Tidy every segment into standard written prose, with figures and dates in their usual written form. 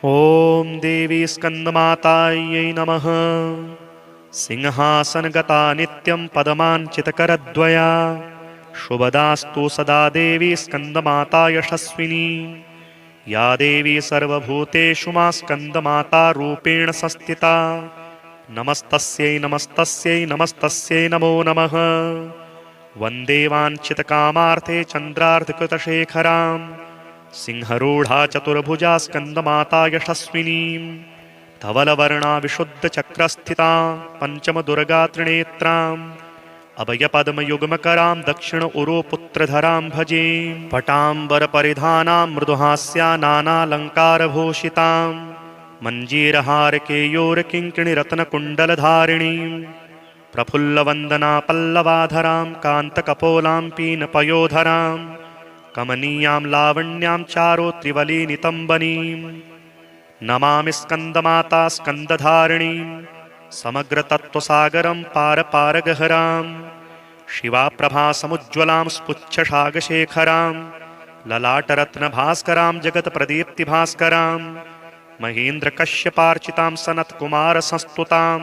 ॐ देवी स्कन्दमातायै नमः। सिंहासनगता नित्यं पदमाञ्चितकरद्वया शुभदास्तु सदा देवी स्कन्दमाता यशस्विनी। या देवी सर्वभूतेषु मा स्कन्दमाता रूपेण संस्थिता। नमस्तस्यै नमस्तस्यै नमस्तस्यै नमो नमः। वन्दे वाञ्छितकामार्थे चन्द्रार्धकृतशेखराम् सिंहरूढा चतुर्भुजा स्कन्दमाता यशस्विनीं। धवलवर्णा विशुद्धचक्रस्थिता पञ्चमदुर्गा त्रिनेत्राम् अभयपद्मयुग्मकरां दक्षिण उरुपुत्रधरां भजे। पटाम्बरपरिधानां मृदुहास्या नानालङ्कारभूषितां मञ्जीरहारकेयोरकिङ्किणिरत्नकुण्डलधारिणीं प्रफुल्लवन्दना पल्लवाधरां कान्तकपोलां पीनपयोधरां कमनीयां लावण्यां चारुत्रिवलिनितम्बनीं नमामि स्कन्दमाता स्कन्दधारिणीं समग्रतत्त्वसागरं पारपारगहरां शिवाप्रभासमुज्ज्वलां स्पुच्छसागशेखरां ललाटरत्नभास्करां जगत्प्रदीप्तिभास्करां महेन्द्रकश्यपार्चितां सनत्कुमारसंस्तुतां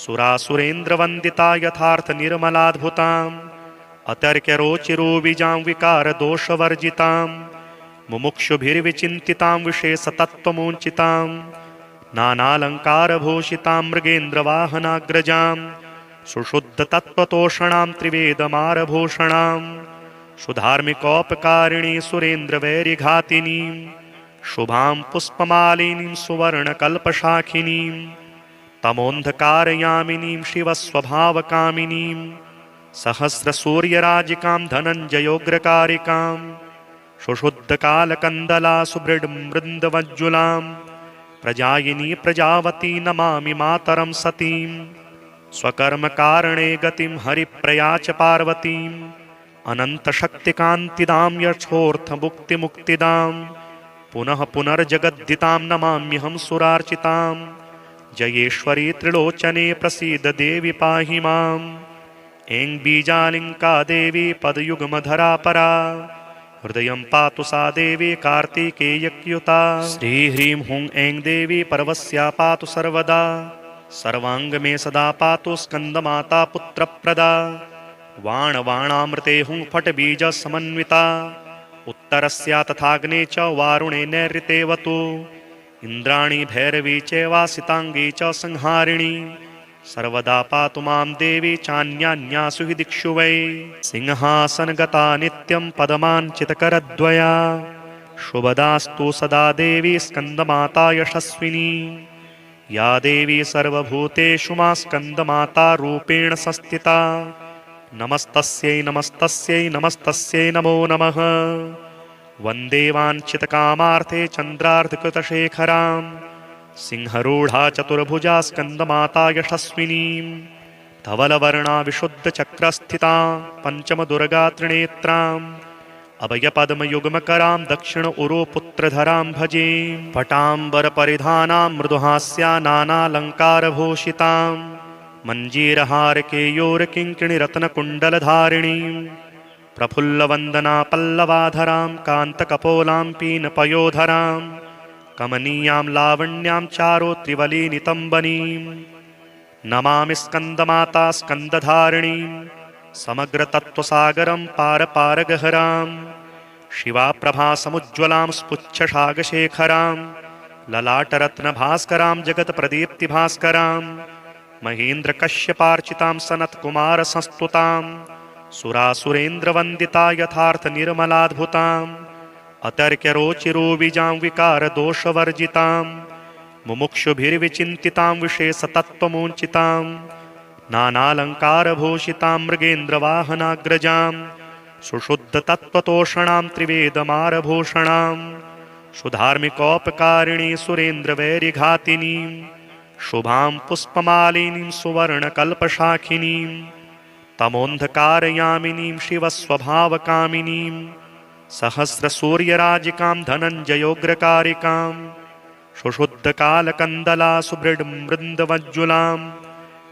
सुरासुरेन्द्रवन्दिता यथार्थनिर्मलाद्भुतां अतर्क्यरोचिरूबिजां विकारदोषवर्जितां मुमुक्षुभिर्विचिन्तितां विशेषतत्त्वमूर्चितां नानालङ्कारभूषितां मृगेन्द्रवाहनाग्रजां सुशुद्धतत्त्वतोषणां त्रिवेदमारभूषणां सुधार्मिकोपकारिणी सुरेन्द्रवैरिघातिनीं शुभां पुष्पमालिनीं सुवर्णकल्पशाखिनीं तमोन्धकारयामिनीं शिवस्वभावकामिनीं सहस्रसूर्यराजिकां धनञ्जयोग्रकारिकां सुशुद्धकालकन्दला सुबृढमृन्दवज्जुलां प्रजायिनी प्रजावती नमामि मातरं सतीं स्वकर्मकारणे गतिं हरिप्रया च पार्वतीम् अनन्तशक्तिकान्तिदां यथोर्थमुक्तिमुक्तिदां पुनः पुनर्जगद्दितां नमाम्यहं सुरार्चितां जयेश्वरी त्रिलोचने प्रसीद देवि पाहि माम् ऐं बीजालिङ्का देवी पदयुग्मधरा परा हृदयं पातु सा देवी कार्तिकेयक्युता श्रीह्रीं हुं ऐं देवी पर्वस्या पातु सर्वदा सर्वाङ्गमे सदा पातु स्कन्दमाता पुत्रप्रदा वाणवाणामृते हुं फट्बीजसमन्विता उत्तरस्या तथाग्ने च वारुणे नैऋतेवतु इन्द्राणी भैरवी चैवासिताङ्गी च संहारिणी सर्वदा पातु मां देवी चान्यान्यासु हि दिक्षु वै सिंहासनगता नित्यं पदमाञ्चितकरद्वया शुभदास्तु सदा देवी स्कन्दमाता यशस्विनी। या देवी सर्वभूतेषु मा स्कन्दमाता रूपेण संस्थिता। नमस्तस्यै नमस्तस्यै नमस्तस्यै नमो नमः। वन्दे वाञ्छितकामार्थे चन्द्रार्धकृतशेखरां सिंहरूढा चतुर्भुजा स्कन्दमाता यशस्विनीं धवलवर्णा विशुद्धचक्रस्थिता पञ्चमदुर्गा त्रिनेत्राम् अभयपद्मयुग्मकरां दक्षिण उरुपुत्रधरां भजे। पटाम्बरपरिधानां मृदुहास्या नानालङ्कारभूषितां मञ्जीरहारकेयोरकिङ्किणिरत्नकुण्डलधारिणीं प्रफुल्लवन्दना पल्लवाधरां कान्तकपोलां पीनपयोधरां कमनीयां लावण्यां चारुत्रिवलिनितम्बनीं नमामि स्कन्दमाता स्कन्दधारिणीं समग्रतत्त्वसागरं पारपारगहरां शिवाप्रभासमुज्ज्वलां स्पुच्छसागशेखरां ललाटरत्नभास्करां जगत्प्रदीप्तिभास्करां महेन्द्रकश्यपार्चितां सनत्कुमारसंस्तुतां सुरासुरेन्द्रवन्दिता यथार्थनिर्मलाद्भुतां अतर्क्यरोचिरूबिजां विकारदोषवर्जितां मुमुक्षुभिर्विचिन्तितां विशेषतत्त्वमूर्चितां नानालङ्कारभूषितां मृगेन्द्रवाहनाग्रजां सुशुद्धतत्त्वतोषणां त्रिवेदमारभूषणां सुधार्मिकोपकारिणी सुरेन्द्रवैरिघातिनीं शुभां पुष्पमालिनीं सुवर्णकल्पशाखिनीं तमोन्धकारयामिनीं शिवस्वभावकामिनीं सहस्रसूर्यराजिकां धनञ्जयोग्रकारिकां सुशुद्धकालकन्दला सुबृढमृन्दवज्जुलां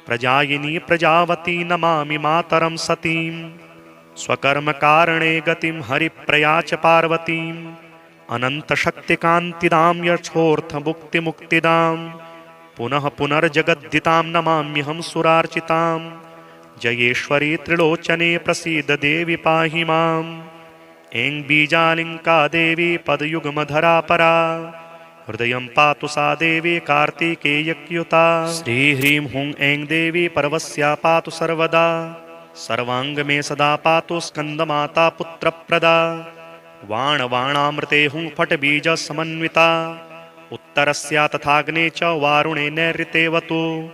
प्रजायिनी प्रजावती नमामि मातरं सतीं स्वकर्मकारणे गतिं हरिप्रया च पार्वतीम् अनन्तशक्तिकान्तिदां यथोर्थमुक्तिमुक्तिदां पुनः पुनर्जगद्दितां नमाम्यहं सुरार्चितां। जयेश्वरी त्रिलोचने प्रसीद देवि पाहि माम्। ऐं बीजालिङ्का देवी पदयुग्मधरा परा हृदयं पातु सा देवी कार्तिकेयक्युता। श्रीह्रीं हुं ऐं देवी पर्वस्या पातु सर्वदा सर्वाङ्ग मे सदा पातु स्कन्दमाता पुत्रप्रदा। वाणवाणामृते हुं फट्बीज समन्विता उत्तरस्या तथाग्ने च वारुणे नैऋतेवतु।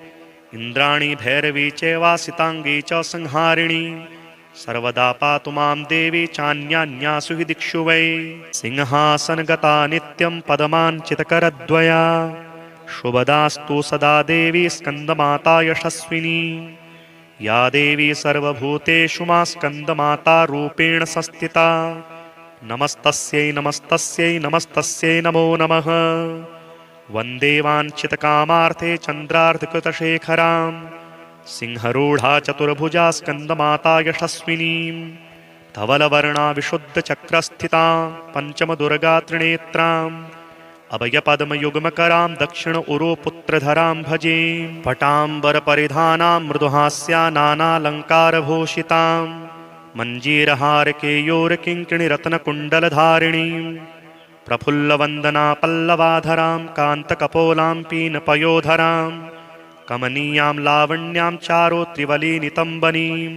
इन्द्राणी भैरवी चैवासिताङ्गी च संहारिणी सर्वदा पातु मां देवी चान्यान्यासु हि दिक्षु वै। सिंहासनगता नित्यं पदमाञ्चितकरद्वया शुभदास्तु सदा देवी स्कन्दमाता यशस्विनी। या देवी सर्वभूतेषु मा स्कन्दमाता रूपेण संस्थिता नमस्तस्यै नमस्तस्यै नमस्तस्यै नमो नमः। वन्दे वाञ्छितकामार्थे चन्द्रार्धकृतशेखरां सिंहरूढा चतुर्भुजा स्कन्दमाता यशस्विनीं। धवलवर्णा विशुद्धचक्रस्थितां पञ्चमदुर्गा त्रिनेत्राम् अभयपद्मयुग्मकरां दक्षिण उरुपुत्रधरां भजे। पटाम्बरपरिधानां मृदुहास्या नानालङ्कारभूषितां मञ्जीरहारकेयोरकिङ्किणिरत्नकुण्डलधारिणीं प्रफुल्लवन्दना पल्लवाधरां कान्तकपोलां पीनपयोधरां कमनीयां लावण्यां चारुत्रिवलिनितम्बनीं।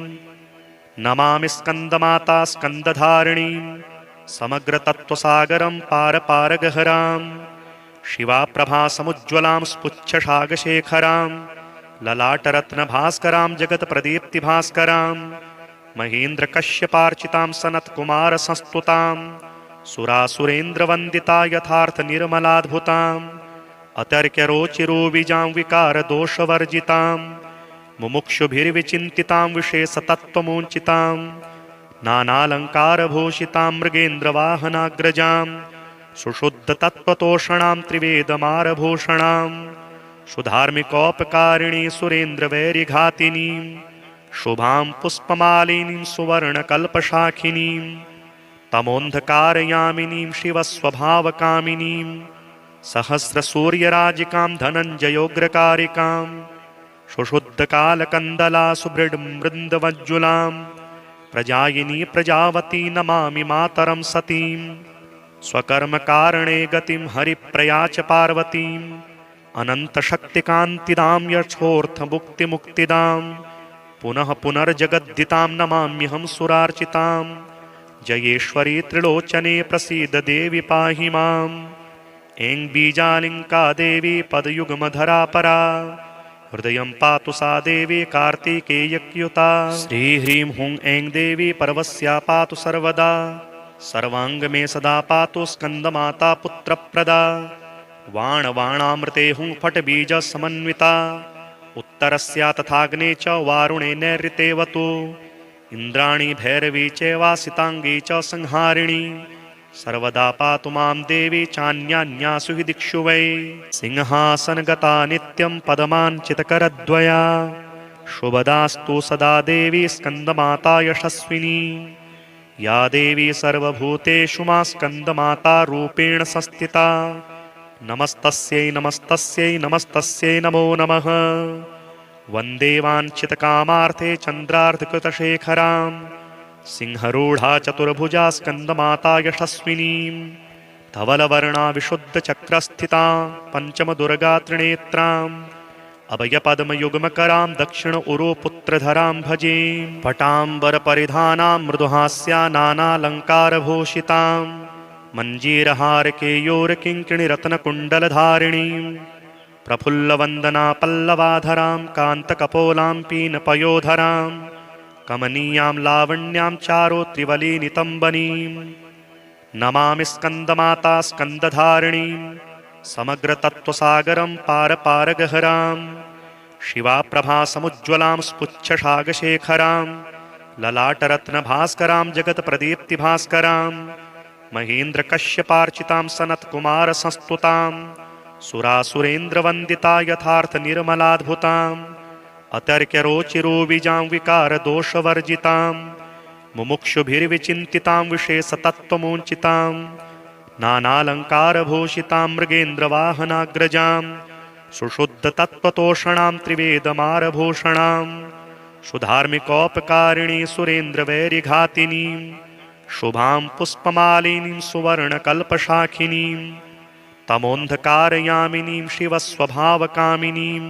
नमामि स्कन्दमाता स्कन्दधारिणीं समग्रतत्त्वसागरं पारपारगहरां। शिवाप्रभासमुज्ज्वलां स्पुच्छसागशेखरां ललाटरत्नभास्करां जगत्प्रदीप्तिभास्करां महेन्द्रकश्यपार्चितां सनत्कुमारसंस्तुतां सुरासुरेन्द्रवन्दिता यथार्थनिर्मलाद्भुतां अतर्क्यरोचिरोविजां विकारदोषवर्जितां मुमुक्षुभिर्विचिन्तितां विशेषतत्त्वमूञ्चितां नानालङ्कारभूषितां मृगेन्द्रवाहनाग्रजां सुशुद्धतत्त्वतोषणां त्रिवेदमारभूषणां सुधार्मिकोपकारिणी सुरेन्द्रवैरिघातिनीं शुभां पुष्पमालिनीं सुवर्णकल्पशाखिनीं तमोन्धकारयामिनीं शिवस्वभावकामिनीं सहस्रसूर्यराजिकां धनञ्जयोग्रकारिकां सुशुद्धकालकन्दला सुबृढमृन्दवज्जुलां प्रजायिनी प्रजावती नमामि मातरं सतीं। स्वकर्मकारणे गतिं हरिप्रया च पार्वतीम् अनन्तशक्तिकान्तिदां यथोर्थमुक्तिमुक्तिदां पुनः पुनर्जगद्दितां नमाम्यहं सुरार्चितां। जयेश्वरी त्रिलोचने प्रसीद देवि पाहि माम्। ऐं बीजालिङ्का देवी पदयुग्मधरा परा हृदयं पातु सा देवी कार्तिकेयक्युता। श्रीह्रीं हुं ऐं देवी पर्वस्या पातु सर्वदा सर्वाङ्ग मे सदा पातु स्कन्दमाता पुत्रप्रदा। वाणवाणामृते हुं फट्बीज समन्विता उत्तरस्या तथाग्ने च वारुणे नैऋतेवतु। इन्द्राणी भैरवी चैवासिताङ्गी च संहारिणी सर्वदा पातु मां देवी चान्यान्यासु हि दिक्षु वै। सिंहासनगता नित्यं पदमाञ्चितकरद्वया शुभदास्तु सदा देवी स्कन्दमाता यशस्विनी। या देवी सर्वभूतेषु मा स्कन्दमाता रूपेण संस्थिता नमस्तस्यै नमस्तस्यै नमस्तस्यै नमो नमः। वन्दे वाञ्छितकामार्थे चन्द्रार्धकृतशेखरां सिंहरूढा चतुर्भुजा स्कन्दमाता यशस्विनीं। धवलवर्णा विशुद्धचक्रस्थितां पञ्चमदुर्गा त्रिनेत्राम् अभयपद्मयुग्मकरां दक्षिण उरुपुत्रधरां भजे। पटाम्बरपरिधानां मृदुहास्या नानालङ्कारभूषितां मञ्जीरहारकेयोरकिङ्किणिरत्नकुण्डलधारिणीं प्रफुल्लवन्दना पल्लवाधरां कान्तकपोलां पीनपयोधरां कमनीयां लावण्यां चारुत्रिवलिनितम्बनीं। नमामि स्कन्दमाता स्कन्दधारिणीं समग्रतत्त्वसागरं पारपारगहरां। शिवाप्रभासमुज्ज्वलां स्पुच्छसागशेखरां ललाटरत्नभास्करां जगत्प्रदीप्तिभास्करां महेन्द्रकश्यपार्चितां सनत्कुमारसंस्तुतां सुरासुरेन्द्रवन्दिता यथार्थनिर्मलाद्भुतां अतर्क्यरोचिरोविजां विकारदोषवर्जितां मुमुक्षुभिर्विचिन्तितां विशेषतत्त्वमूञ्चितां नानालङ्कारभूषितां मृगेन्द्रवाहनाग्रजां सुशुद्धतत्त्वतोषणां त्रिवेदमारभूषणां सुधार्मिकोपकारिणी सुरेन्द्रवैरिघातिनीं शुभां पुष्पमालिनीं सुवर्णकल्पशाखिनीं तमोन्धकारयामिनीं शिवस्वभावकामिनीं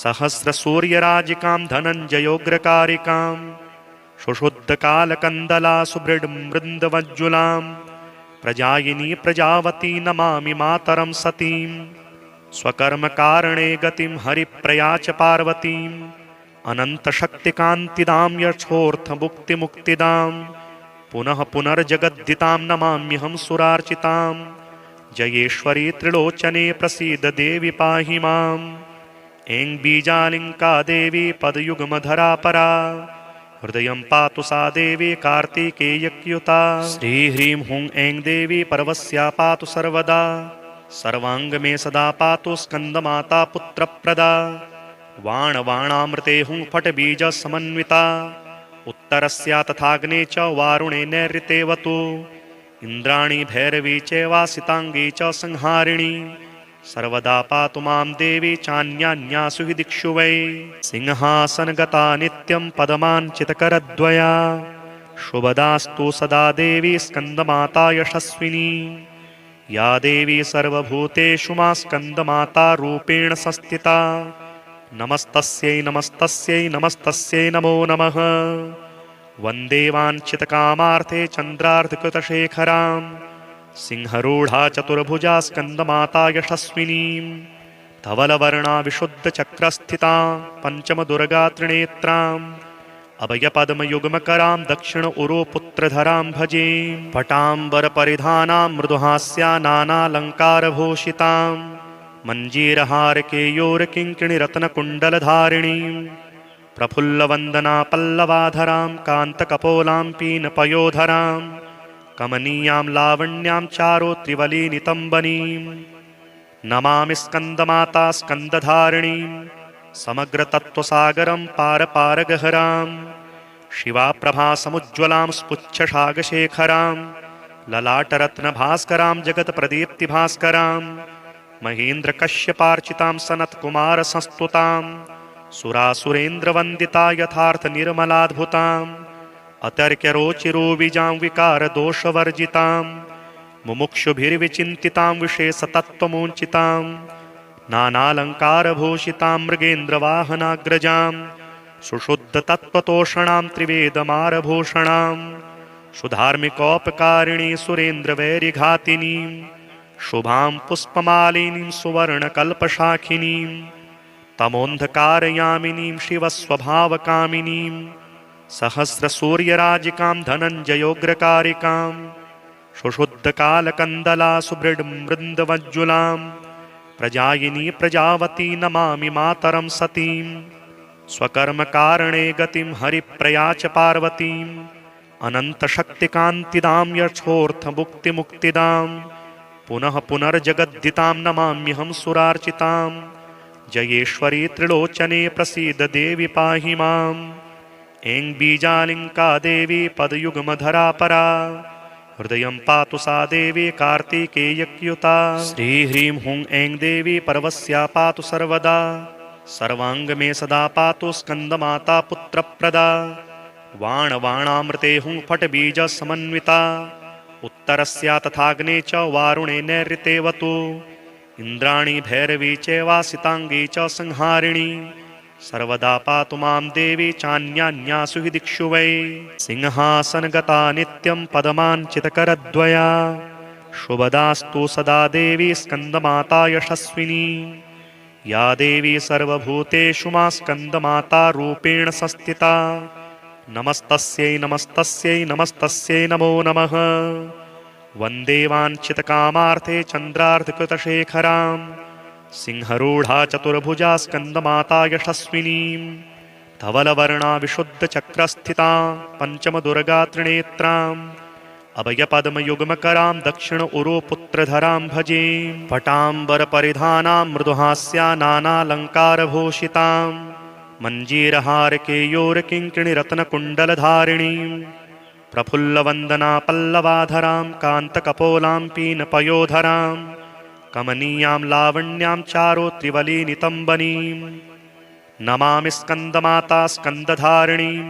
सहस्रसूर्यराजिकां धनञ्जयोग्रकारिकां सुशुद्धकालकन्दला सुबृढमृन्दवज्जुलां प्रजायिनी प्रजावती नमामि मातरं सतीं स्वकर्मकारणे गतिं हरिप्रया च पार्वतीं अनन्तशक्तिकान्तिदां यथोर्थमुक्तिमुक्तिदां पुनः पुनर्जगद्दितां नमाम्यहं सुरार्चितां जयेश्वरी त्रिलोचने प्रसीद देवि पाहि माम् ऐं बीजालिङ्का देवी पदयुग्मधरा परा हृदयं पातु सा देवी कार्तिकेयक्युता श्रीह्रीं हुं ऐं देवी पर्वस्या पातु सर्वदा सर्वाङ्गमे सदा पातु स्कन्दमाता पुत्रप्रदा वाणवाणामृते हुं फट्बीजसमन्विता उत्तरस्या तथाग्ने च वारुणे नैऋतेवतु इन्द्राणी भैरवी चैवासिताङ्गी च संहारिणी सर्वदा पातु मां देवी चान्यान्यासु हि दिक्षु वै सिंहासनगता नित्यं पदमाञ्चितकरद्वया शुभदास्तु सदा देवी स्कन्दमाता यशस्विनी या देवी सर्वभूतेषु मा स्कन्दमाता रूपेण संस्थिता नमस्तस्यै नमस्तस्यै नमस्तस्यै नमो नमः वन्दे वाञ्छितकामार्थे चन्द्रार्धकृतशेखरां सिंहरूढा चतुर्भुजा स्कन्दमाता यशस्विनीं धवलवर्णा विशुद्धचक्रस्थिता पञ्चमदुर्गा त्रिनेत्राम् अभयपद्मयुग्मकरां दक्षिण उरुपुत्रधरां भजे पटाम्बरपरिधानां मृदुहास्या नानालङ्कारभूषितां मञ्जीरहारकेयोरकिङ्किणीरत्नकुण्डलधारिणीं प्रफुल्लवन्दना पल्लवाधरां कान्तकपोलां पीनपयोधरां कमनीयां लावण्यां चारुत्रिवलिनितम्बनीं नमामि स्कन्दमाता स्कन्दधारिणीं समग्रतत्त्वसागरं पारपारगहरां शिवाप्रभासमुज्ज्वलां स्पुच्छशागशेखरां ललाटरत्नभास्करां जगत्प्रदीप्तिभास्करां महेन्द्रकश्यपार्चितां सनत्कुमारसंस्तुतां सुरासुरेन्द्रवन्दिता यथार्थनिर्मलाद्भुताम् अतर्क्यरोचिरूबिजां विकारदोषवर्जितां मुमुक्षुभिर्विचिन्तितां विशेषतत्त्वमुञ्चितां नानालङ्कारभूषितां मृगेन्द्रवाहनाग्रजां सुशुद्धतत्त्वतोषणां त्रिवेदमारभूषणां सुधार्मिकोपकारिणी सुरेन्द्रवैरिघातिनीं शुभां पुष्पमालिनीं सुवर्णकल्पशाखिनीं तमोन्धकारयामिनीं शिवस्वभावकामिनीं सहस्रसूर्यराजिकां धनञ्जयोग्रकारिकां सुशुद्धकालकन्दला सुबृढमृन्दवज्जुलां प्रजायिनी प्रजावती नमामि मातरं सतीं स्वकर्मकारणे गतिं हरिप्रया च पार्वतीं अनन्तशक्तिकान्तिदां यथोर्थमुक्तिमुक्तिदां पुनः पुनर्जगद्दितां नमाम्यहं सुरार्चितां जयेश्वरी त्रिलोचने प्रसीद देवि पाहि माम् ऐं बीजालिङ्का देवी पदयुग्मधरा परा हृदयं पातु सा देवी कार्तिकेयक्युता श्रीह्रीं हुं ऐं देवी पर्वस्या पातु सर्वदा सर्वाङ्गमे सदा पातु स्कन्दमाता पुत्रप्रदा वाणवाणामृते हुं फट्बीजसमन्विता उत्तरस्या तथाग्ने च वारुणे नैऋतेवतु इन्द्राणी भैरवी चैवासिताङ्गी च संहारिणी सर्वदा पातु मां देवी चान्यान्यासु हि दिक्षु वै सिंहासनगता नित्यं पदमाञ्चितकरद्वया शुभदास्तु सदा देवी स्कन्दमाता यशस्विनी या देवी सर्वभूतेषु मा स्कन्दमाता रूपेण संस्थिता नमस्तस्यै नमस्तस्यै नमस्तस्यै नमो नमः वन्दे वाञ्छितकामार्थे चन्द्रार्धकृतशेखरां सिंहरूढा चतुर्भुजा स्कन्दमाता यशस्विनीं धवलवर्णा विशुद्धचक्रस्थिता पञ्चमदुर्गा त्रिनेत्राम् अभयपद्मयुग्मकरां दक्षिण उरुपुत्रधरां भजे पटाम्बरपरिधानां मृदुहास्या नानालङ्कारभूषितां मञ्जीरहारकेयोरकिङ्किणीरत्नकुण्डलधारिणीं प्रफुल्लवन्दना पल्लवाधरां कान्तकपोलां पीनपयोधरां कमनीयां लावण्यां चारुत्रिवलिनितम्बनीं नमामि स्कन्दमाता स्कन्दधारिणीं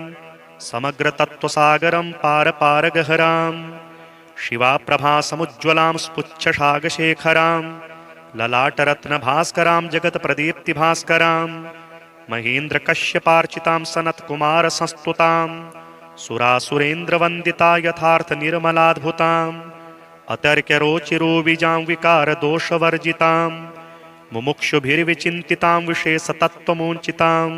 समग्रतत्त्वसागरं पारपारगहरां शिवाप्रभासमुज्ज्वलां स्फुच्छशागशेखरां ललाटरत्नभास्करां जगत्प्रदीप्तिभास्करां महेन्द्रकश्यपार्चितां सनत्कुमारसंस्तुतां सुरासुरेन्द्रवन्दिता यथार्थनिर्मलाद्भुतां अतर्क्यरोचिरोविजां विकारदोषवर्जितां मुमुक्षुभिर्विचिन्तितां विशेषतत्त्वमूञ्चितां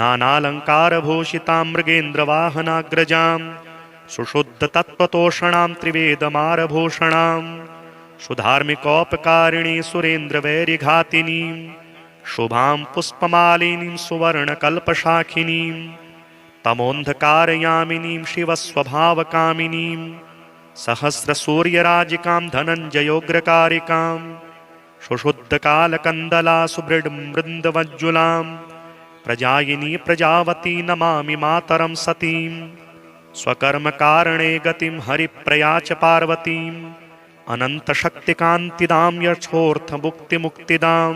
नानालङ्कारभूषितां मृगेन्द्रवाहनाग्रजां सुशुद्धतत्त्वतोषणां त्रिवेदमारभूषणां सुधार्मिकोपकारिणी सुरेन्द्रवैरिघातिनीं शुभां पुष्पमालिनीं सुवर्णकल्पशाखिनीं तमोन्धकारयामिनीं शिवस्वभावकामिनीं सहस्रसूर्यराजिकां धनञ्जयोग्रकारिकां सुशुद्धकालकन्दला सुबृढमृन्दवज्जुलां प्रजायिनी प्रजावती नमामि मातरं सतीं स्वकर्मकारणे गतिं हरिप्रया च पार्वतीम् अनन्तशक्तिकान्तिदां यथोर्थमुक्तिमुक्तिदां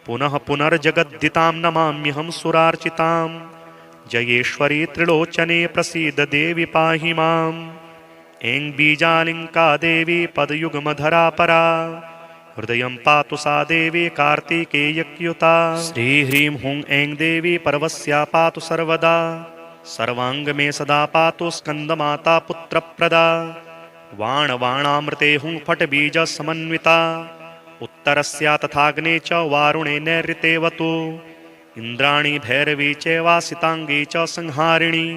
पुनः पुनर्जगद्दितां नमाम्यहं सुरार्चितां जयेश्वरी त्रिलोचने प्रसीद देवि पाहि माम् ऐं बीजालिङ्का देवी पदयुग्मधरा परा हृदयं पातु सा देवी कार्तिकेयक्युता श्रीह्रीं हुं ऐं देवी पर्वस्या पातु सर्वदा सर्वाङ्गमे सदा पातु स्कन्दमाता पुत्रप्रदा वाणवाणामृते हुं फट्बीजसमन्विता उत्तरस्या तथाग्ने च वारुणे नैऋतेवतु इन्द्राणी भैरवी चैवासिताङ्गी च संहारिणी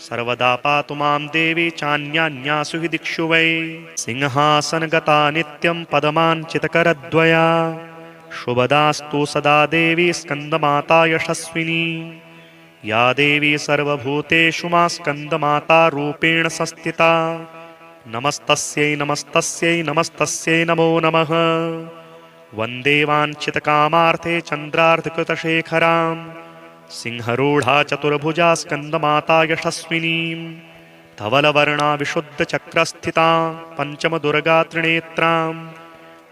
सर्वदा पातु मां देवी चान्यान्यासु हि दिक्षु वै सिंहासनगता नित्यं पदमाञ्चितकरद्वया शुभदास्तु सदा देवी स्कन्दमाता यशस्विनी या देवी सर्वभूतेषु मा स्कन्दमाता रूपेण संस्थिता नमस्तस्यै नमस्तस्यै नमस्तस्यै नमो नमः वन्दे वाञ्छितकामार्थे चन्द्रार्धकृतशेखरां सिंहरूढा चतुर्भुजा स्कन्दमाता यशस्विनीं धवलवर्णा विशुद्धचक्रस्थिता पञ्चमदुर्गा त्रिनेत्राम्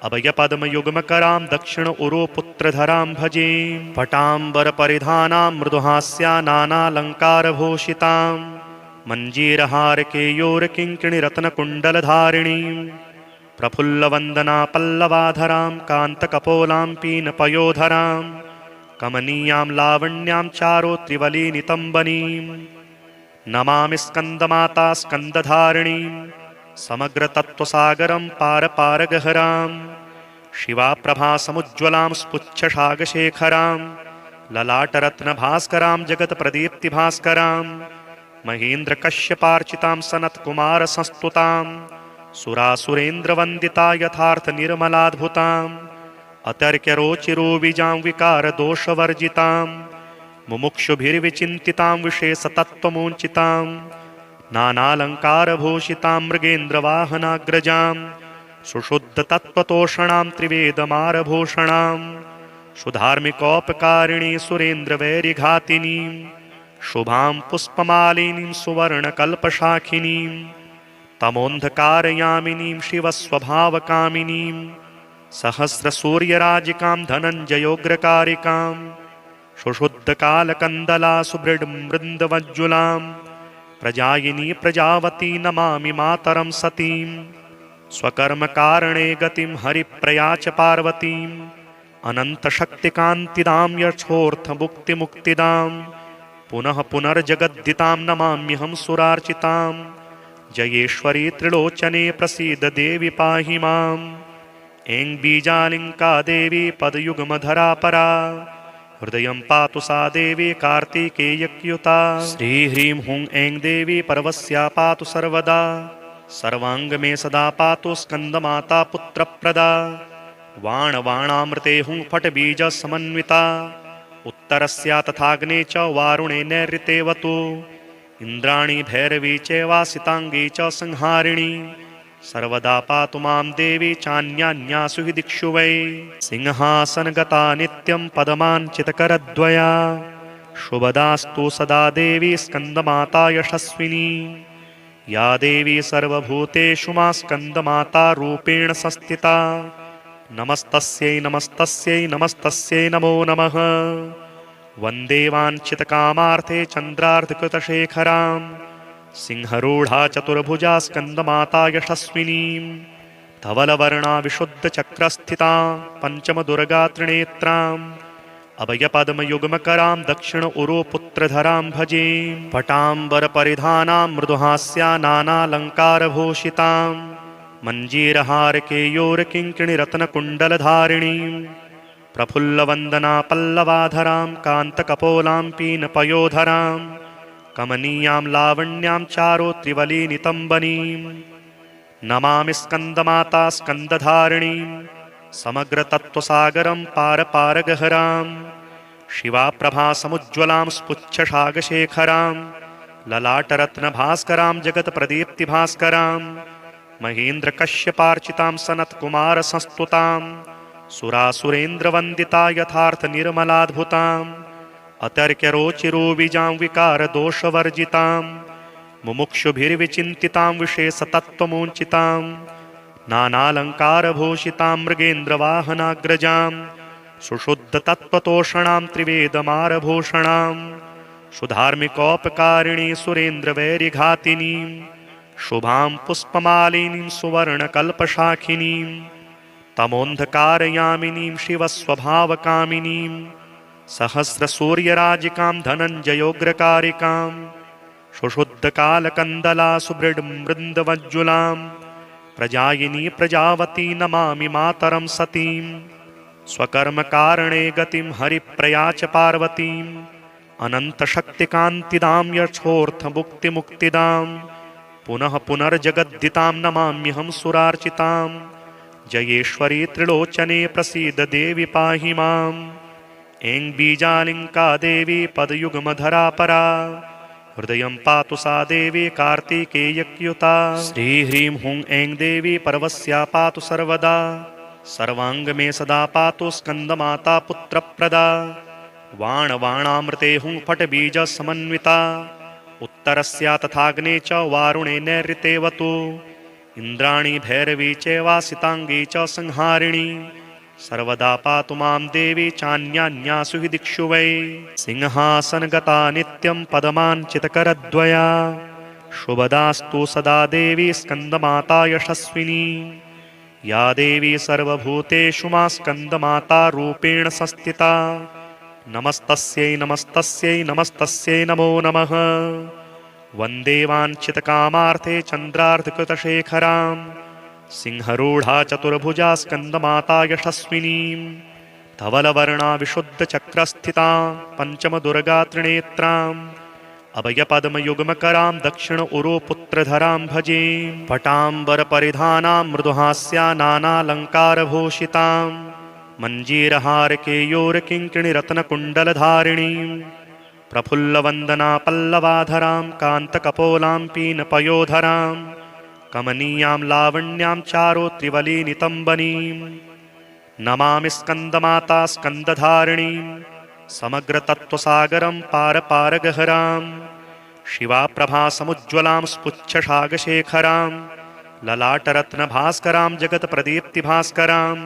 अभयपद्मयुग्मकरां दक्षिण उरुपुत्रधरां भजे पटाम्बरपरिधानां मृदुहास्या नानालङ्कारभूषितां मञ्जीरहारकेयोरकिङ्किणिरत्नकुण्डलधारिणीं प्रफुल्लवन्दना पल्लवाधरां कान्तकपोलां पीनपयोधरां कमनीयां लावण्यां चारुत्रिवलिनितम्बनीं नमामि स्कन्दमाता स्कन्दधारिणीं समग्रतत्त्वसागरं पारपारगहरां शिवाप्रभासमुज्ज्वलां स्फुच्छशागशेखरां ललाटरत्नभास्करां जगत्प्रदीप्तिभास्करां महेन्द्रकश्यपार्चितां सनत्कुमारसंस्तुतां सुरासुरेन्द्रवन्दिता यथार्थनिर्मलाद्भुतां अतर्क्यरोचिरोविजां विकारदोषवर्जितां मुमुक्षुभिर्विचिन्तितां विशेषतत्त्वमूञ्चितां नानालङ्कारभूषितां मृगेन्द्रवाहनाग्रजां सुशुद्धतत्त्वतोषणां त्रिवेदमारभूषणां सुधार्मिकोपकारिणी सुरेन्द्रवैरिघातिनीं शुभां पुष्पमालिनीं सुवर्णकल्पशाखिनीं तमोन्धकारयामिनीं शिवस्वभावकामिनीं सहस्रसूर्यराजिकां धनञ्जयोग्रकारिकां सुशुद्धकालकन्दला सुबृढमृन्दवज्जुलां प्रजायिनी प्रजावती नमामि मातरं सतीं स्वकर्मकारणे गतिं हरिप्रया च पार्वतीम् अनन्तशक्तिकान्तिदां यथोर्थमुक्तिमुक्तिदां पुनः पुनर्जगद्दितां नमाम्यहं सुरार्चितां जयेश्वरी त्रिलोचने प्रसीद देवि पाहि माम् ऐं बीजालिङ्का देवी पदयुग्मधरा परा हृदयं पातु सा देवी कार्तिकेयक्युता श्रीह्रीं हुं ऐं देवी पर्वस्या पातु सर्वदा सर्वाङ्गमे सदा पातु स्कन्दमाता पुत्रप्रदा वाणवाणामृते हुं फट्बीजसमन्विता उत्तरस्या तथाग्ने च वारुणे नैऋतेवतु इन्द्राणी भैरवी चैवासिताङ्गी च संहारिणी सर्वदा पातु मां देवी चान्यान्यासु हि दिक्षु वै सिंहासनगता नित्यं पदमाञ्चितकरद्वया शुभदास्तु सदा देवी स्कन्दमाता यशस्विनी या देवी सर्वभूतेषु मा स्कन्दमाता रूपेण संस्थिता नमस्तस्यै नमस्तस्यै नमस्तस्यै नमो नमः। वन्दे वाञ्छितकामार्थे चन्द्रार्धकृतशेखरां सिंहरूढा चतुर्भुजा स्कन्दमाता यशस्विनीं धवलवर्णा विशुद्धचक्रस्थिता पञ्चमदुर्गा त्रिनेत्राम् अभयपद्मयुग्मकरां दक्षिण उरुपुत्रधरां भजे। पटाम्बरपरिधानां मृदुहास्या नानालङ्कारभूषितां मञ्जीरहारकेयोरकिङ्किणिरत्नकुण्डलधारिणीं प्रफुल्लवन्दना पल्लवाधरां कान्तकपोलां पीनपयोधरां कमनीयां लावण्यां चारुत्रिवलिनितम्बनीं नमामि स्कन्दमाता स्कन्दधारिणीं समग्रतत्त्वसागरं पारपारगहरां शिवाप्रभासमुज्ज्वलां स्पुच्छसागशेखरां ललाटरत्नभास्करां जगत्प्रदीप्तिभास्करां महेन्द्रकश्यपार्चितां सनत्कुमारसंस्तुतां सुरासुरेन्द्रवन्दिता यथार्थनिर्मलाद्भुताम् अतर्क्यरोचिरोबीजां विकारदोषवर्जितां मुमुक्षुभिर्विचिन्तितां विशेषतत्त्वमुञ्चितां नानालङ्कारभूषितां मृगेन्द्रवाहनाग्रजां सुशुद्धतत्त्वतोषणां त्रिवेदमारभूषणां सुधार्मिकोपकारिणी सुरेन्द्रवैरिघातिनीं शुभां पुष्पमालिनीं सुवर्णकल्पशाखिनीं तमोन्धकारयामिनीं शिवस्वभावकामिनीं सहस्रसूर्यराजिकां धनञ्जयोग्रकारिकां सुशुद्धकालकन्दला सुबृढमृन्दवज्जुलां प्रजायिनी प्रजावती नमामि मातरं सतीं स्वकर्मकारणे गतिं हरिप्रया च पार्वतीम् अनन्तशक्तिकान्तिदां यथोर्थमुक्तिमुक्तिदां पुनः पुनर्जगद्दितां नमाम्यहं सुरार्चितां जयेश्वरी त्रिलोचने प्रसीद देवि पाहि माम् ऐं बीजालिङ्का देवी पदयुग्मधरा परा हृदयं पातु सा देवी कार्तिकेयक्युता श्रीह्रीं हुं ऐं देवी पर्वस्या पातु सर्वदा सर्वाङ्ग मे सदा पातु स्कन्दमाता पुत्रप्रदा वाणवाणामृते हुं फटबीजसमन्विता उत्तरस्या तथाग्ने च वारुणे नैऋतेवतु इन्द्राणी भैरवी चैवासिताङ्गी च संहारिणी सर्वदा पातु मां देवी चान्यान्यासु हि दिक्षु वै सिंहासनगता नित्यं पदमाञ्चितकरद्वया शुभदास्तु सदा देवी स्कन्दमाता यशस्विनी या देवी सर्वभूतेषु मा स्कन्दमाता रूपेण संस्थिता नमस्तस्यै नमस्तस्यै नमस्तस्यै नमो नमः। वन्दे वाञ्छितकामार्थे चन्द्रार्धकृतशेखरां सिंहरूढा चतुर्भुजा स्कन्दमाता यशस्विनीं धवलवर्णा विशुद्धचक्रस्थिता पञ्चमदुर्गा त्रिनेत्राम् अभयपद्मयुग्मकरां दक्षिण उरुपुत्रधरां भजे। पटाम्बरपरिधानां मृदुहास्या नानालङ्कारभूषितां मञ्जीरहारकेयोरकिङ्किणिरत्नकुण्डलधारिणीं प्रफुल्लवन्दना पल्लवाधरां कान्तकपोलां पीनपयोधरां कमनीयां लावण्यां चारुत्रिवलिनितम्बनीं नमामि स्कन्दमाता स्कन्दधारिणीं समग्रतत्त्वसागरं पारपारगहरां शिवाप्रभासमुज्ज्वलां स्पुच्छसागशेखरां ललाटरत्नभास्करां जगत्प्रदीप्तिभास्करां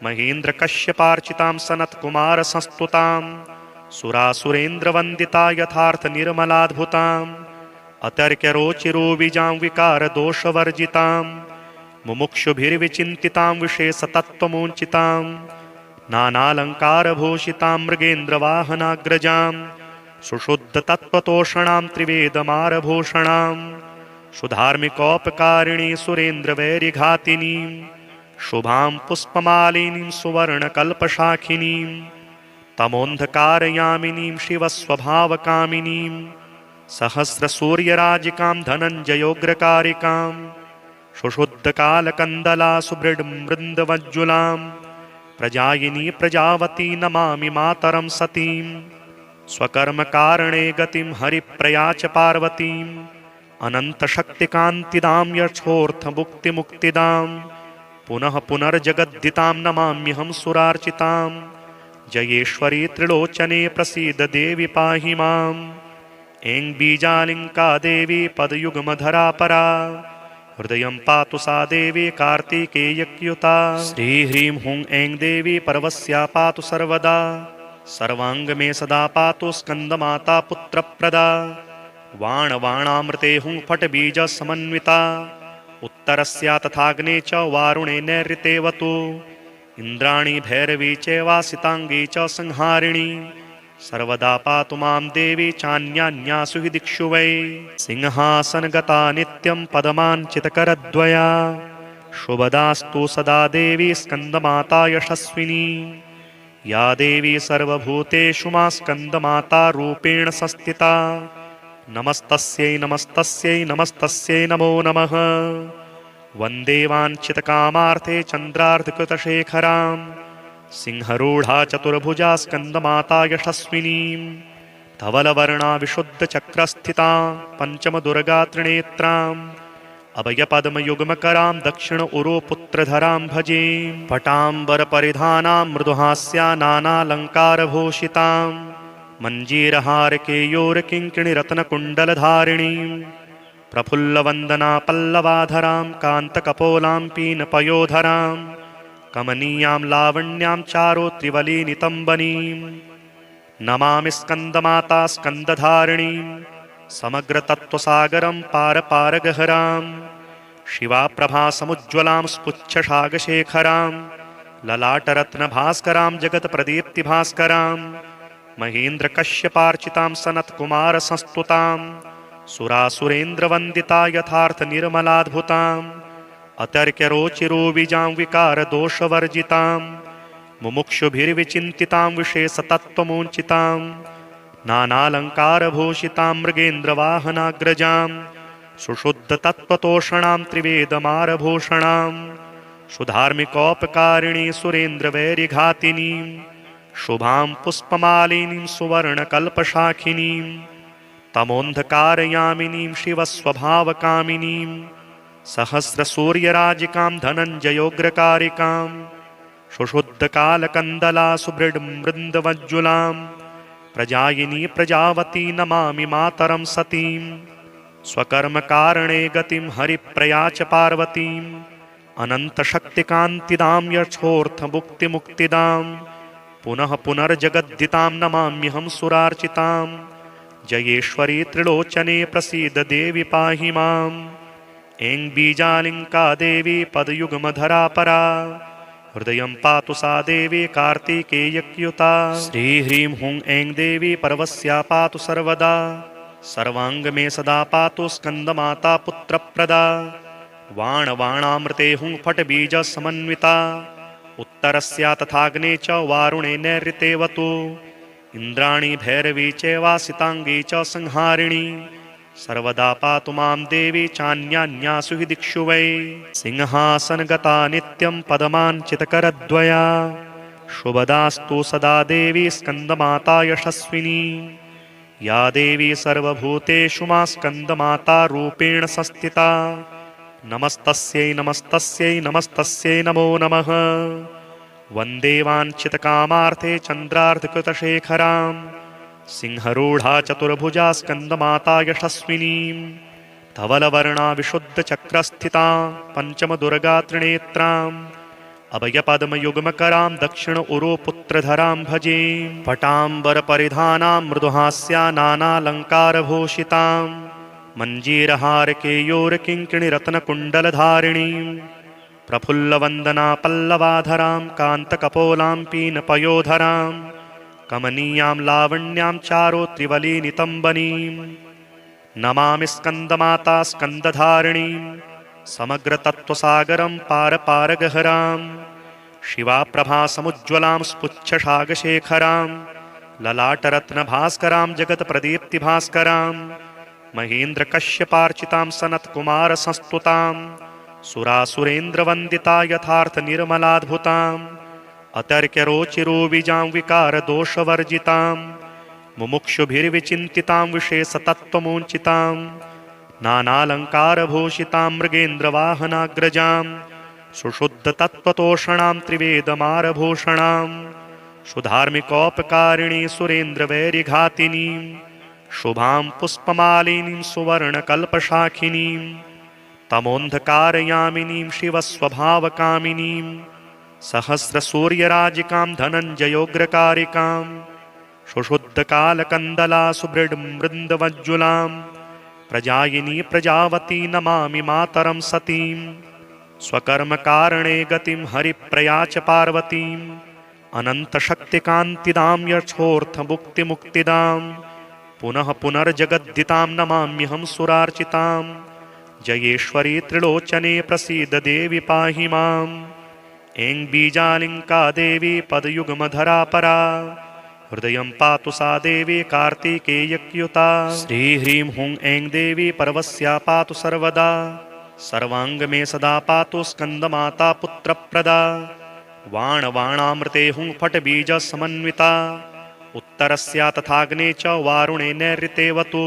महेन्द्रकश्यपार्चितां सनत्कुमारसंस्तुतां सुरासुरेन्द्रवन्दिता यथार्थनिर्मलाद्भुताम् अतर्क्यरोचिरोबीजां विकारदोषवर्जितां मुमुक्षुभिर्विचिन्तितां विशेषतत्त्वमुञ्चितां नानालङ्कारभूषितां मृगेन्द्रवाहनाग्रजां सुशुद्धतत्त्वतोषणां त्रिवेदमारभूषणां सुधार्मिकोपकारिणी सुरेन्द्रवैरिघातिनीं शुभां पुष्पमालिनीं सुवर्णकल्पशाखिनीं तमोन्धकारयामिनीं शिवस्वभावकामिनीं सहस्रसूर्यराजिकां धनञ्जयोग्रकारिकां सुशुद्धकालकन्दला सुबृढमृन्दवज्जुलां प्रजायिनी प्रजावती नमामि मातरं सतीं स्वकर्मकारणे गतिं हरिप्रया च पार्वतीम् अनन्तशक्तिकान्तिदां यथोर्थमुक्तिमुक्तिदां पुनः पुनर्जगद्दितां नमाम्यहं सुरार्चितां जयेश्वरी त्रिलोचने प्रसीद देवि पाहि माम् ऐं बीजालिङ्का देवी पदयुग्मधरा परा हृदयं पातु सा देवी कार्तिकेयक्युता श्रीह्रीं हुं ऐं देवी पर्वस्या पातु सर्वदा सर्वाङ्ग मे सदा पातु स्कन्दमाता पुत्रप्रदा वाणवाणामृते हुं फट् बीजसमन्विता उत्तरस्या तथाग्ने च वारुणे नैऋतेवतु इन्द्राणी भैरवी चैवासिताङ्गी च संहारिणी सर्वदा पातु मां देवी चान्यान्यासु हि दिक्षु वै सिंहासनगता नित्यं पदमाञ्चितकरद्वया शुभदास्तु सदा देवी स्कन्दमाता यशस्विनी या देवी सर्वभूतेषु मा स्कन्दमाता रूपेण संस्थिता नमस्तस्यै नमस्तस्यै नमस्तस्यै नमो नमः वन्दे वाञ्छितकामार्थे चन्द्रार्धकृतशेखरां सिंहरूढा चतुर्भुजा स्कन्दमाता यशस्विनीं धवलवर्णा विशुद्धचक्रस्थिता पञ्चमदुर्गा त्रिनेत्राम् अभयपद्मयुग्मकरां दक्षिण उरुपुत्रधरां भजे पटाम्बरपरिधानां मृदुहास्या नानालङ्कारभूषितां मञ्जीरहारकेयोरकिङ्किणिरत्नकुण्डलधारिणीं प्रफुल्लवन्दना पल्लवाधरां कान्तकपोलां पीनपयोधरां कमनीयां लावण्यां चारुत्रिवलीनितम्बनीं नमामि स्कन्दमाता स्कन्दधारिणीं समग्रतत्त्वसागरं पारपारगहरां शिवाप्रभासमुज्ज्वलां स्फुच्छशागशेखरां ललाटरत्नभास्करां जगत्प्रदीप्तिभास्करां महेन्द्रकश्यपार्चितां सनत्कुमारसंस्तुतां सुरासुरेन्द्रवन्दिता यथार्थनिर्मलाद्भुताम् अतर्क्यरोचिरोबिजां विकारदोषवर्जितां मुमुक्षुभिर्विचिन्तितां विशेषतत्त्वमूञ्चितां नानालङ्कारभूषितां मृगेन्द्रवाहनाग्रजां सुशुद्धतत्त्वतोषणां त्रिवेदमारभूषणां सुधार्मिकोपकारिणी सुरेन्द्रवैरिघातिनीं शुभां पुष्पमालिनीं सुवर्णकल्पशाखिनीं तमोन्धकारयामिनीं शिवस्वभावकामिनीं सहस्रसूर्यराजिकां धनञ्जयोग्रकारिकां सुशुद्धकालकन्दला सुबृढमृन्दवज्जुलां प्रजायिनी प्रजावती नमामि मातरं सतीं स्वकर्मकारणे गतिं हरिप्रया च पार्वतीं अनन्तशक्तिकान्तिदां यथोर्थमुक्तिमुक्तिदां पुनः पुनर्जगद्दितां नमाम्यहं सुरार्चितां जयेश्वरी त्रिलोचने प्रसीद देवि पाहि माम् ऐं बीजालिङ्का देवी पदयुग्मधरा परा हृदयं पातु सा देवी कार्तिकेयक्युता श्रीह्रीं हुं ऐं देवी पर्वस्या पातु सर्वदा सर्वाङ्ग मे सदा पातु स्कन्दमाता पुत्रप्रदा वाणवाणामृते हुं फट् बीजसमन्विता उत्तरस्या तथाग्ने च वारुणे नैऋतेवतु इन्द्राणी भैरवी चैवासिताङ्गी च संहारिणी सर्वदा पातु मां देवी चान्यान्यासु हि दिक्षु वै सिंहासनगता नित्यं पदमाञ्चितकरद्वया शुभदास्तु सदा देवी स्कन्दमाता यशस्विनी या देवी सर्वभूतेषु मा स्कन्दमाता रूपेण संस्थिता नमस्तस्यै नमस्तस्यै नमस्तस्यै नमो नमः वन्दे वाञ्छितकामार्थे चन्द्रार्धकृतशेखरां सिंहरूढा चतुर्भुजा स्कन्दमाता यशस्विनीं धवलवर्णा विशुद्धचक्रस्थिता पञ्चमदुर्गा त्रिनेत्राम् अभयपद्मयुग्मकरां दक्षिण उरुपुत्रधरां भजे पटाम्बरपरिधानां मृदुहास्या नानालङ्कारभूषितां मञ्जीरहारकेयोरकिङ्किणिरत्नकुण्डलधारिणीं प्रफुल्लवन्दना पल्लवाधरां कान्तकपोलां पीनपयोधरां कमनीयां लावण्यां चारुत्रिवलीनितम्बनीं नमामि स्कन्दमाता स्कन्दधारिणीं समग्रतत्त्वसागरं पारपारगहरां शिवाप्रभासमुज्ज्वलां स्फुच्छशागशेखरां ललाटरत्नभास्करां जगत्प्रदीप्तिभास्करां महेन्द्रकश्यपार्चितां सनत्कुमारसंस्तुतां सुरासुरेन्द्रवन्दिता यथार्थनिर्मलाद्भुताम् अतर्क्यरोचिरोबिजां विकारदोषवर्जितां मुमुक्षुभिर्विचिन्तितां विशेषतत्त्वमूञ्चितां नानालङ्कारभूषितां मृगेन्द्रवाहनाग्रजां सुशुद्धतत्त्वतोषणां त्रिवेदमारभूषणां सुधार्मिकोपकारिणी सुरेन्द्रवैरिघातिनीं शुभां पुष्पमालिनीं सुवर्णकल्पशाखिनीं तमोन्धकारयामिनीं शिवस्वभावकामिनीं सहस्रसूर्यराजिकां धनञ्जयोग्रकारिकां सुशुद्धकालकन्दला सुबृढमृन्दवज्जुलां प्रजायिनी प्रजावती नमामि मातरं सतीं स्वकर्मकारणे गतिं हरिप्रया च पार्वतीम् अनन्तशक्तिकान्तिदां यथोर्थमुक्तिमुक्तिदां पुनः पुनर्जगद्दितां नमाम्यहं सुरार्चितां जयेश्वरी त्रिलोचने प्रसीद देवि पाहि माम् ऐं बीजालिङ्का देवी पदयुग्मधरा परा हृदयं पातु सा देवी कार्तिकेयक्युता श्रीह्रीं हुं ऐं देवी पर्वस्या पातु सर्वदा सर्वाङ्गमे सदा पातु स्कन्दमाता पुत्रप्रदा वाणवाणामृते हुं फट्बीजसमन्विता उत्तरस्या तथाग्ने च वारुणे नैऋतेवतु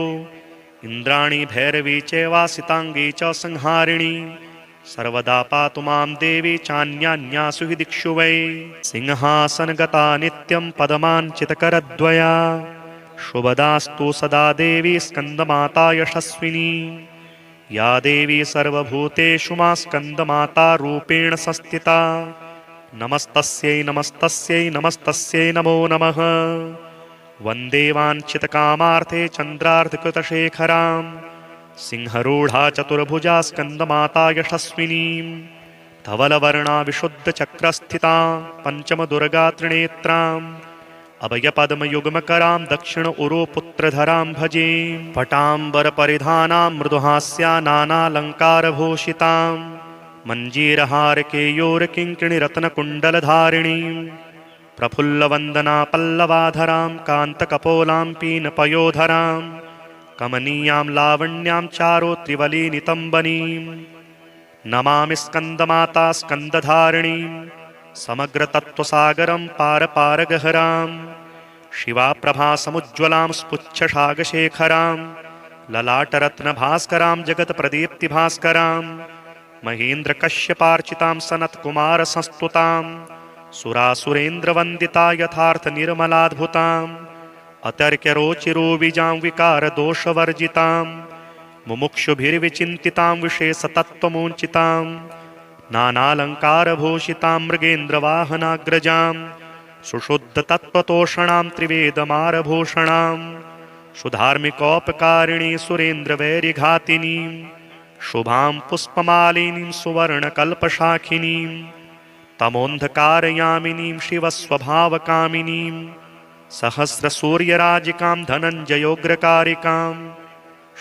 इन्द्राणी भैरवी चैवासिताङ्गी च संहारिणी सर्वदा पातु मां देवी चान्यान्यासु हि दिक्षु वै सिंहासनगता नित्यं पदमाञ्चितकरद्वया शुभदास्तु सदा देवी स्कन्दमाता यशस्विनी या देवी सर्वभूतेषु मा स्कन्दमाता रूपेण संस्थिता नमस्तस्यै नमस्तस्यै नमस्तस्यै नमो नमः वन्दे वाञ्छितकामार्थे चन्द्रार्धकृतशेखरां सिंहरूढा चतुर्भुजा स्कन्दमाता यशस्विनीं धवलवर्णा विशुद्धचक्रस्थिता पञ्चमदुर्गा त्रिनेत्राम् अभयपद्मयुग्मकरां दक्षिण उरुपुत्रधरां भजे पटाम्बरपरिधानां मृदुहास्या नानालङ्कारभूषितां मञ्जीरहारकेयोरकिङ्किणिरत्नकुण्डलधारिणीं प्रफुल्लवन्दना पल्लवाधरां कान्तकपोलां पीनपयोधरां कमनीयां लावण्यां चारुत्रिवलीनितम्बनीं नमामि स्कन्दमाता स्कन्दधारिणीं समग्रतत्त्वसागरं पारपारगहरां शिवाप्रभासमुज्ज्वलां स्फुच्छशागशेखरां ललाटरत्नभास्करां जगत्प्रदीप्तिभास्करां महेन्द्रकश्यपार्चितां सनत्कुमारसंस्तुतां सुरासुरेन्द्रवन्दिता यथार्थनिर्मलाद्भुताम् अतर्क्यरोचिरोविजां विकारदोषवर्जितां मुमुक्षुभिर्विचिन्तितां विशेषतत्त्वमूर्चितां नानालङ्कारभूषितां मृगेन्द्रवाहनाग्रजां सुशुद्धतत्त्वतोषणां त्रिवेदमारभूषणां सुधार्मिकोपकारिणी सुरेन्द्रवैरिघातिनीं शुभां पुष्पमालिनीं सुवर्णकल्पशाखिनीं तमोन्धकारयामिनीं शिवस्वभावकामिनीं सहस्रसूर्यराजिकां धनञ्जयोग्रकारिकां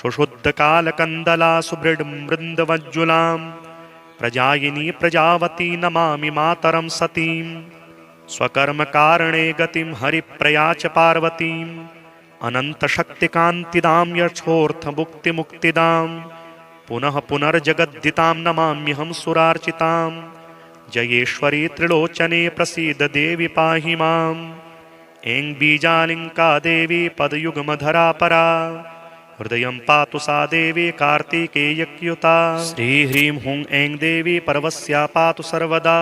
सुशुद्धकालकन्दला सुबृढमृन्दवज्जुलां प्रजायिनी प्रजावती नमामि मातरं सतीं स्वकर्मकारणे गतिं हरिप्रया च पार्वतीम् अनन्तशक्तिकान्तिदां यथोर्थमुक्तिमुक्तिदां पुनः पुनर्जगद्दितां नमाम्यहं सुरार्चितां जयेश्वरी त्रिलोचने प्रसीद देवि पाहि माम् ऐं बीजालिङ्का देवी पदयुग्मधरा परा हृदयं पातु सा देवी कार्तिकेयक्युता श्रीह्रीं हुं ऐं देवी पर्वस्या पातु सर्वदा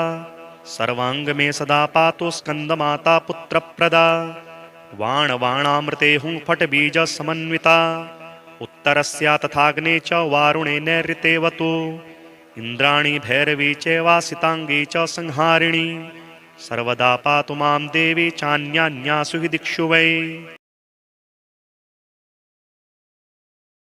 सर्वाङ्गमे सदा पातु स्कन्दमाता पुत्रप्रदा वाणवाणामृते हुं फट्बीजसमन्विता उत्तरस्या तथाग्ने च वारुणे नैऋतेवतु इन्द्राणी भैरवी चैवासिताङ्गी च संहारिणी सर्वदा पातु मां देवी चान्यान्यासु हि दिक्षु वै।